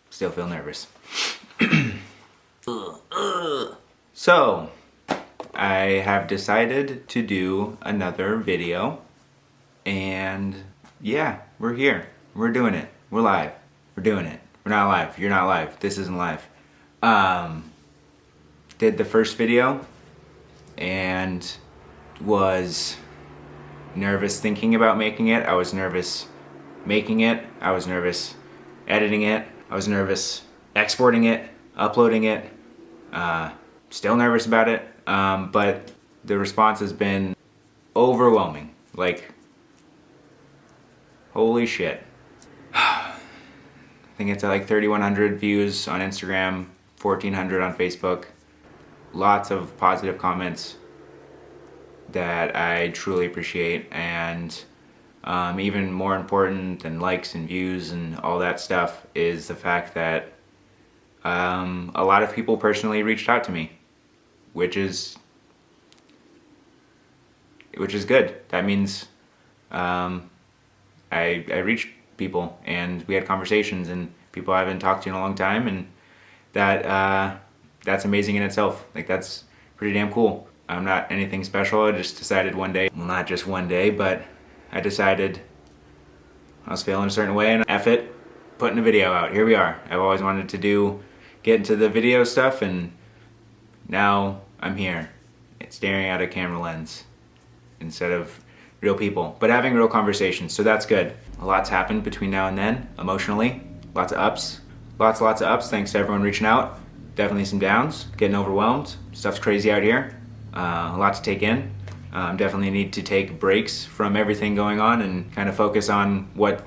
Still feel nervous. So, I have decided to do another video, and yeah, we're here. We're doing it. We're live. We're doing it. We're not live. You're not live. This isn't live. Did the first video and was nervous thinking about making it. I was nervous making it. I was nervous editing it. I was nervous exporting it, uploading it. Still nervous about it, but the response has been overwhelming. Like, holy shit. I think it's at like 3,100 views on Instagram, 1,400 on Facebook. Lots of positive comments that I truly appreciate, and even more important than likes and views and all that stuff is the fact that a lot of people personally reached out to me, which is good. That means I reached people and we had conversations and people I haven't talked to in a long time, and that's amazing in itself. Like, that's pretty damn cool. I'm not anything special. I just decided one day, well, not just one day, but I decided I was feeling a certain way and F it, putting a video out. Here we are. I've always wanted to get into the video stuff, and now I'm here. It's staring at a camera lens instead of real people, but having real conversations, so that's good. A lot's happened between now and then, emotionally. Lots of ups. Lots of ups, thanks to everyone reaching out. Definitely some downs, getting overwhelmed. Stuff's crazy out here. A lot to take in. Definitely need to take breaks from everything going on and kind of focus on what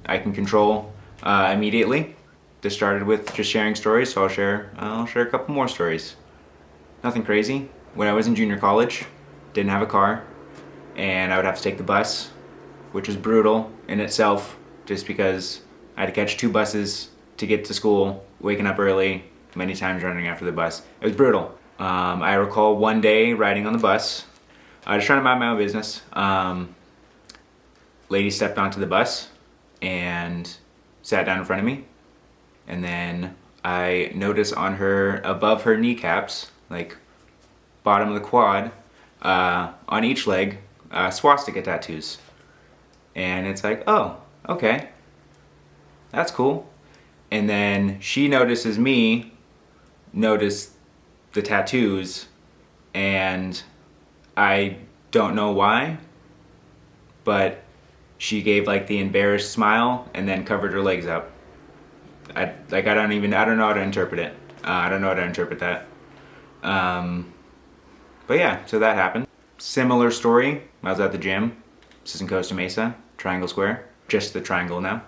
I can control immediately. This started with just sharing stories, so I'll share a couple more stories. Nothing crazy. When I was in junior college, didn't have a car, and I would have to take the bus, which was brutal in itself, just because I had to catch 2 buses to get to school, waking up early, many times running after the bus. It was brutal. I recall one day riding on the bus, I was trying to mind my own business. Lady stepped onto the bus and sat down in front of me, and then I noticed on her, above her kneecaps, like bottom of the quad, on each leg, swastika tattoos. And it's like, oh, okay, that's cool. And then she notices me notice the tattoos, and I don't know why, but she gave like the embarrassed smile and then covered her legs up. I don't know how to interpret it. I don't know how to interpret that. But yeah, so that happened. Similar story, I was at the gym. This is in Costa Mesa, Triangle Square. Just the triangle now.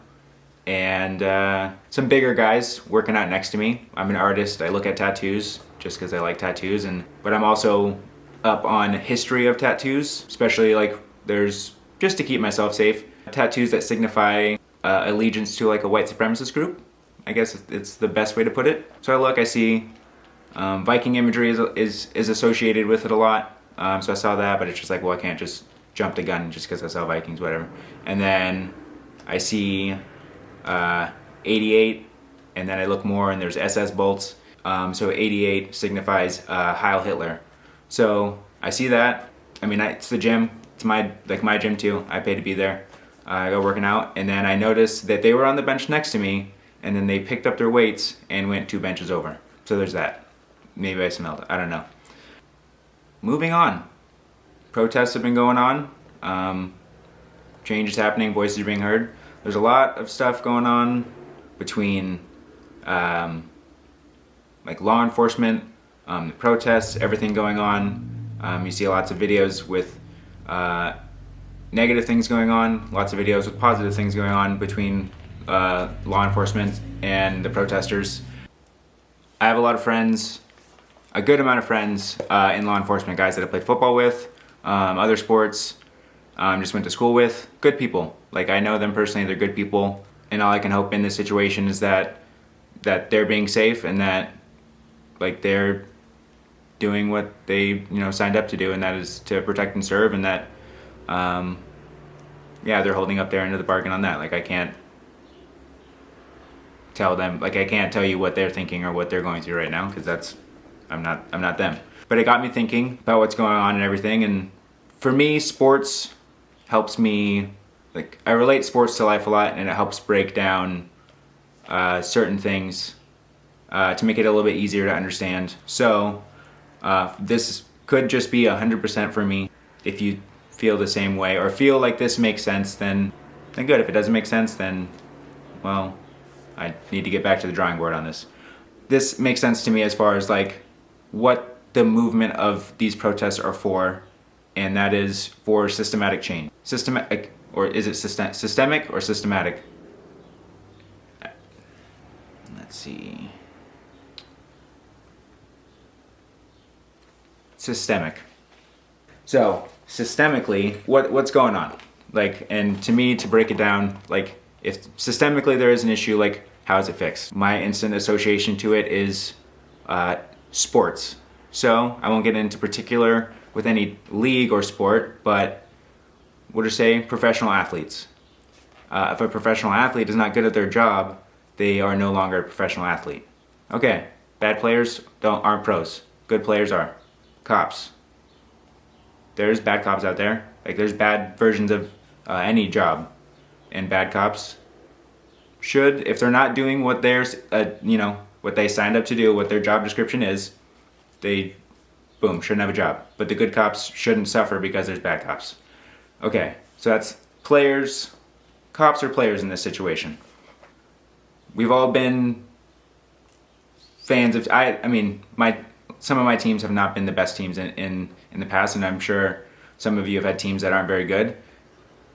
And some bigger guys working out next to me. I'm an artist, I look at tattoos just because I like tattoos, but I'm also up on history of tattoos, especially like there's, just to keep myself safe, tattoos that signify allegiance to like a white supremacist group. I guess it's the best way to put it. So I look, I see Viking imagery is associated with it a lot. So I saw that, but it's just like, well, I can't just jump the gun just because I saw Vikings, whatever. And then I see 88, and then I look more and there's SS bolts. So 88 signifies Heil Hitler. So I see that. I mean, it's the gym. It's my gym too. I pay to be there. I go working out, and then I noticed that they were on the bench next to me, and then they picked up their weights and went 2 benches over. So there's that. Maybe I smelled it. I don't know. Moving on. Protests have been going on. Change is happening. Voices are being heard. There's a lot of stuff going on between like law enforcement, the protests, everything going on. You see lots of videos with negative things going on, lots of videos with positive things going on between law enforcement and the protesters. I have a lot of friends, a good amount of friends in law enforcement, guys that I played football with, other sports, just went to school with. Good people. Like, I know them personally, they're good people, and all I can hope in this situation is that they're being safe, and that like they're doing what they signed up to do, and that is to protect and serve, and that yeah, they're holding up their end of the bargain on that. Like, I can't tell them, like I can't tell you what they're thinking or what they're going through right now, because I'm not them. But it got me thinking about what's going on and everything. And for me, sports helps me, like I relate sports to life a lot, and it helps break down certain things to make it a little bit easier to understand. So this could just be 100% for me. If you feel the same way or feel like this makes sense, then good. If it doesn't make sense, then well, I need to get back to the drawing board on this. This makes sense to me as far as like what the movement of these protests are for, and that is for systematic change. Systematic, or is it systemic or systematic? Let's see. Systemic. So systemically, what's going on? Like, and to me, to break it down, like if systemically there is an issue, like how is it fixed? My instant association to it is sports. So I won't get into particular with any league or sport, but we'll just say professional athletes. If a professional athlete is not good at their job, they are no longer a professional athlete. Okay, bad players aren't pros. Good players are. Cops. There's bad cops out there. Like there's bad versions of any job, and bad cops should, if they're not doing what what they signed up to do, what their job description is, they shouldn't have a job. But the good cops shouldn't suffer because there's bad cops. Okay, so that's players. Cops are players in this situation. We've all been fans of. Some of my teams have not been the best teams in the past, and I'm sure some of you have had teams that aren't very good.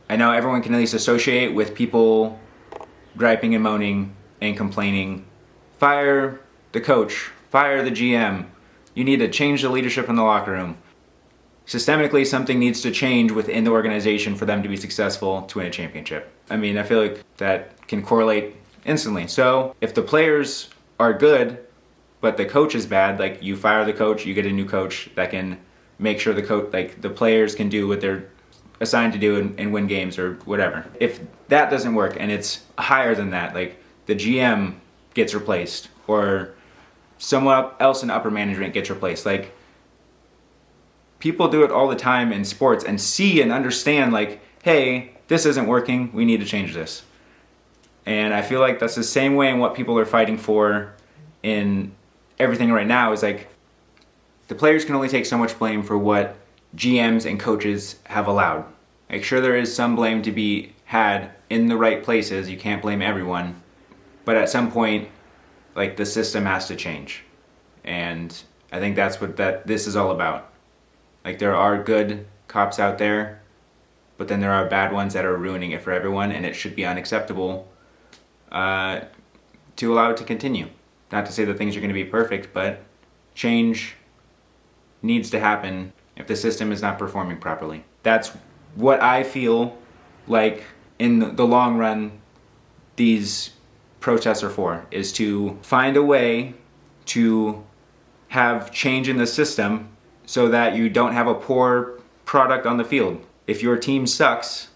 I know everyone can at least associate with people griping and moaning and complaining. Fire the coach, fire the GM. You need to change the leadership in the locker room. Systemically, something needs to change within the organization for them to be successful to win a championship. I mean, I feel like that can correlate instantly. So if the players are good, but the coach is bad, like you fire the coach, you get a new coach that can make sure the players can do what they're assigned to do and win games or whatever. If that doesn't work and it's higher than that, like the GM gets replaced or someone else in upper management gets replaced, like people do it all the time in sports and see and understand like, hey, this isn't working, we need to change this. And I feel like that's the same way in what people are fighting for in everything right now, is like the players can only take so much blame for what GMs and coaches have allowed. Like sure, there is some blame to be had in the right places, you can't blame everyone, but at some point like the system has to change. And I think that's what this is all about. Like there are good cops out there, but then there are bad ones that are ruining it for everyone, and it should be unacceptable to allow it to continue. Not to say that things are going to be perfect, but change needs to happen if the system is not performing properly. That's what I feel like in the long run these protests are for, is to find a way to have change in the system so that you don't have a poor product on the field. If your team sucks,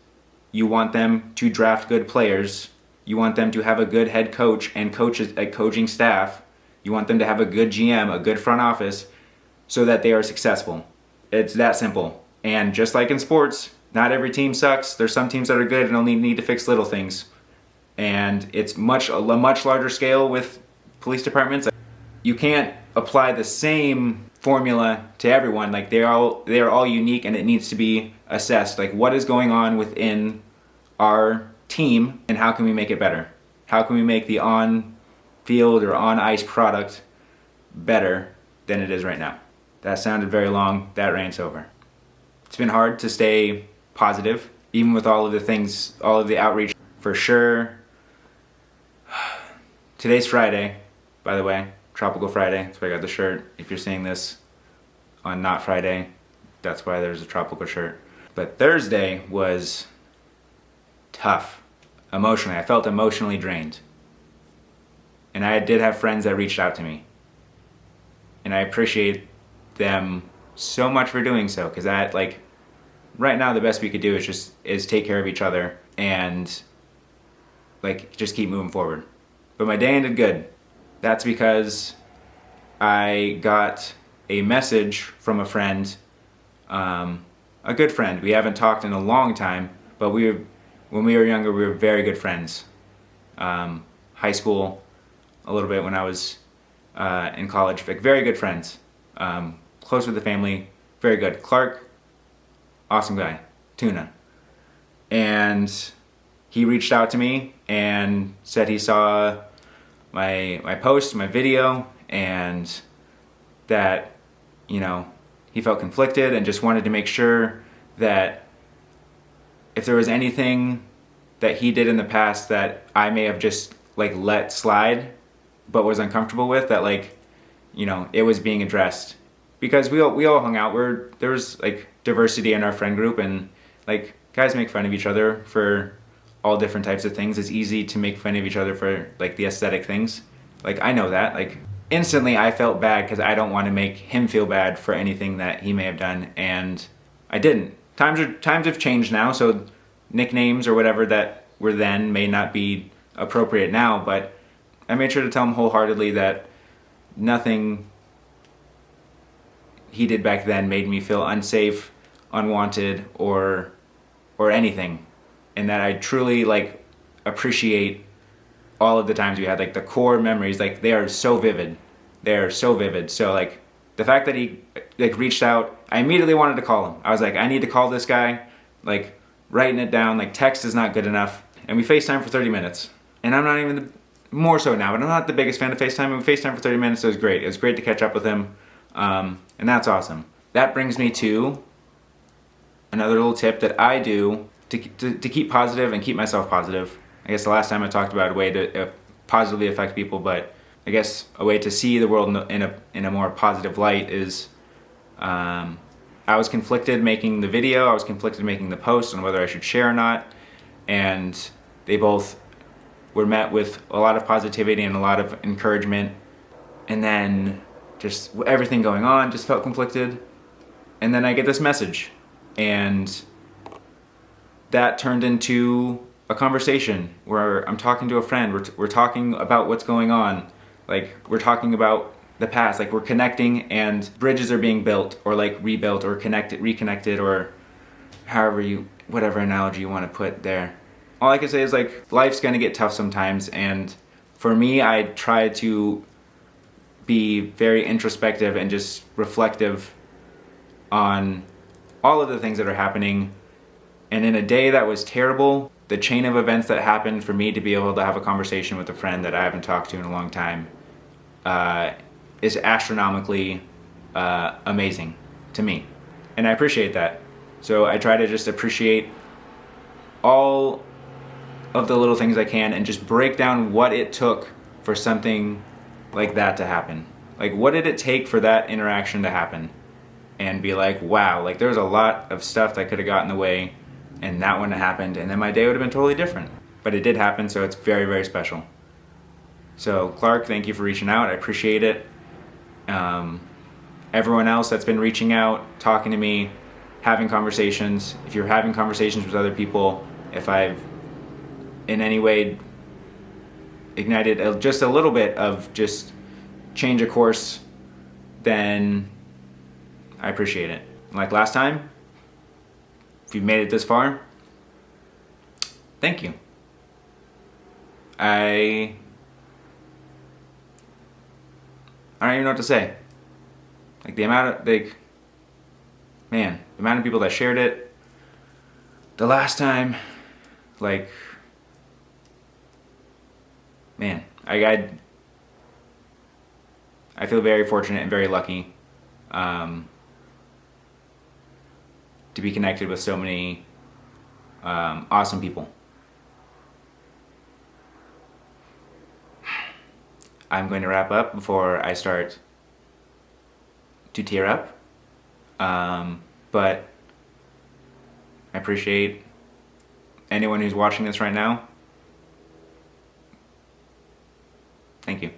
you want them to draft good players. You want them to have a good head coach and coaching staff. You want them to have a good GM, a good front office, so that they are successful. It's that simple. And just like in sports, not every team sucks. There's some teams that are good and only need to fix little things. And it's a much larger scale with police departments. You can't apply the same formula to everyone. Like they are all unique, and it needs to be assessed. Like what is going on within our team, and how can we make it better? How can we make the on-field or on-ice product better than it is right now? That sounded very long. That rant's over. It's been hard to stay positive, even with all of the things, all of the outreach. For sure. Today's Friday, by the way, Tropical Friday. That's why I got the shirt. If you're seeing this on not Friday, that's why there's a tropical shirt. But Thursday was tough emotionally. I felt emotionally drained. And I did have friends that reached out to me. And I appreciate them so much for doing so, because right now the best we could do is take care of each other and just keep moving forward. But my day ended good. That's because I got a message from a friend, a good friend. We haven't talked in a long time, but when we were younger, we were very good friends. High school, a little bit when I was in college, like very good friends. Close with the family, very good. Clark, awesome guy, tuna. And he reached out to me and said he saw my post, my video, and that, you know, he felt conflicted and just wanted to make sure that if there was anything that he did in the past that I may have just like let slide but was uncomfortable with, that like, you know, it was being addressed. Because we all hung out. There was like diversity in our friend group, and like guys make fun of each other for all different types of things. It's easy to make fun of each other for like the aesthetic things. Like I know that. Like instantly I felt bad because I don't want to make him feel bad for anything that he may have done, and I didn't. Times have changed now, so nicknames or whatever that were then may not be appropriate now, but I made sure to tell him wholeheartedly that nothing he did back then made me feel unsafe, unwanted, or anything, and that I truly like appreciate all of the times we had. Like the core memories, like they are so vivid. So like the fact that he like reached out, I immediately wanted to call him. I was like, I need to call this guy. Like writing it down, like text is not good enough. And we FaceTimed for 30 minutes. And I'm not even more so now, but I'm not the biggest fan of FaceTime. And we FaceTimed for 30 minutes. It was great. It was great to catch up with him. And that's awesome. That brings me to another little tip that I do to keep positive and keep myself positive. I guess the last time I talked about a way to positively affect people, but I guess a way to see the world in a more positive light is, I was conflicted making the video, I was conflicted making the post on whether I should share or not, and they both were met with a lot of positivity and a lot of encouragement, and then just everything going on just felt conflicted, and then I get this message, and that turned into a conversation where I'm talking to a friend, we're talking about what's going on, like we're talking about the past, like we're connecting and bridges are being built or like rebuilt or reconnected, or whatever analogy you want to put there. All I can say is like life's gonna get tough sometimes, and for me I try to be very introspective and just reflective on all of the things that are happening. And in a day that was terrible, the chain of events that happened for me to be able to have a conversation with a friend that I haven't talked to in a long time is astronomically amazing to me. And I appreciate that. So I try to just appreciate all of the little things I can and just break down what it took for something like that to happen. Like what did it take for that interaction to happen? And be like, wow, like there was a lot of stuff that could have gotten in the way, and that wouldn't have happened, and then my day would have been totally different. But it did happen, so it's very, very special. So Clark, thank you for reaching out. I appreciate it. Everyone else that's been reaching out, talking to me, having conversations. If you're having conversations with other people, if I've in any way ignited just a little bit of just change of course, then I appreciate it. Like last time, if you've made it this far, thank you. I don't even know what to say. Like the amount of the amount of people that shared it the last time, like man, I feel very fortunate and very lucky to be connected with so many awesome people. I'm going to wrap up before I start to tear up, but I appreciate anyone who's watching this right now. Thank you.